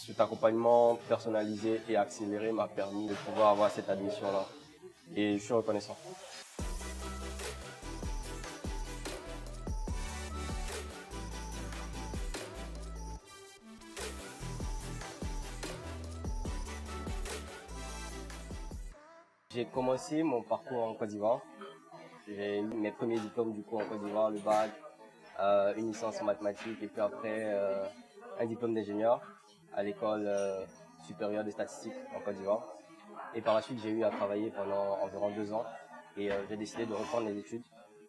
Cet accompagnement personnalisé et accéléré m'a permis de pouvoir avoir cette admission-là. Et je suis reconnaissant. J'ai commencé mon parcours en Côte d'Ivoire. J'ai eu mes premiers diplômes du coup en Côte d'Ivoire, le bac, une licence en mathématiques et puis après un diplôme d'ingénieur à l'école supérieure des statistiques en Côte d'Ivoire. Et par la suite, j'ai eu à travailler pendant environ 2 ans et j'ai décidé de reprendre les études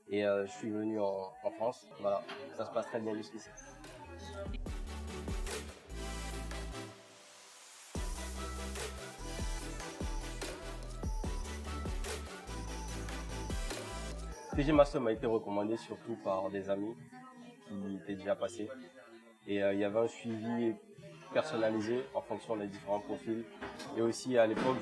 et je suis venu en France. Voilà, ça se passe très bien jusqu'ici. TG Master m'a été recommandé surtout par des amis qui étaient déjà passés. Et il y avait un suivi personnalisé en fonction des différents profils. Et aussi à l'époque,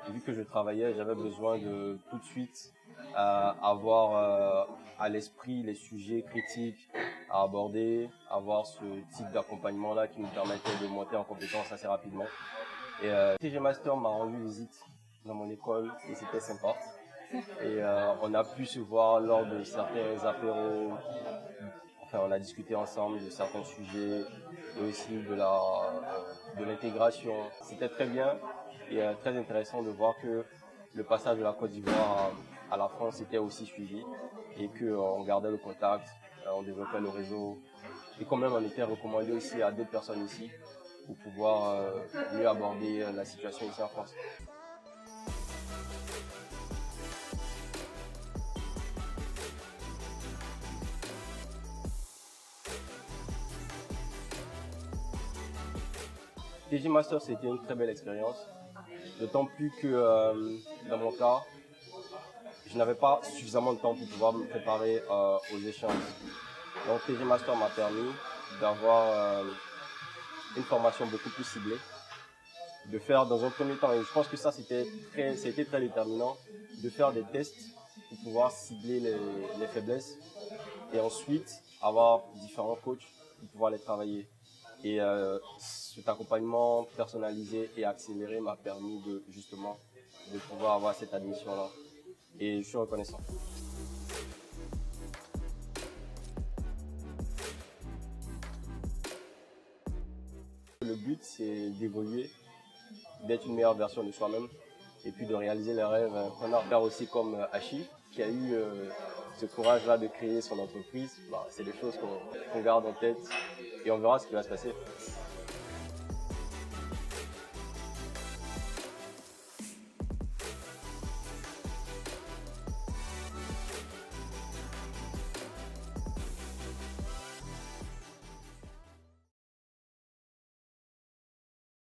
vu que je travaillais, j'avais besoin de tout de suite avoir à l'esprit les sujets critiques à aborder, avoir ce type d'accompagnement-là qui nous permettait de monter en compétences assez rapidement. Et TG Master m'a rendu visite dans mon école et c'était sympa. Et on a pu se voir lors de certains apéros. Enfin, on a discuté ensemble de certains sujets et aussi de l'intégration. C'était très bien et très intéressant de voir que le passage de la Côte d'Ivoire à la France était aussi suivi et qu'on gardait le contact, on développait le réseau et quand même on était recommandé aussi à d'autres personnes ici pour pouvoir mieux aborder la situation ici en France. TG Master, c'était une très belle expérience, d'autant plus que dans mon cas, je n'avais pas suffisamment de temps pour pouvoir me préparer aux échéances. Donc TG Master m'a permis d'avoir une formation beaucoup plus ciblée, de faire dans un premier temps, et je pense que ça c'était très déterminant, de faire des tests pour pouvoir cibler les faiblesses et ensuite avoir différents coachs pour pouvoir les travailler. Et cet accompagnement personnalisé et accéléré m'a permis justement de pouvoir avoir cette admission-là. Et je suis reconnaissant. Le but, c'est d'évoluer, d'être une meilleure version de soi-même et puis de réaliser les rêves qu'on a. Faire aussi comme Hachi, qui a eu ce courage-là de créer son entreprise. Bah, c'est des choses qu'on garde en tête et on verra ce qui va se passer.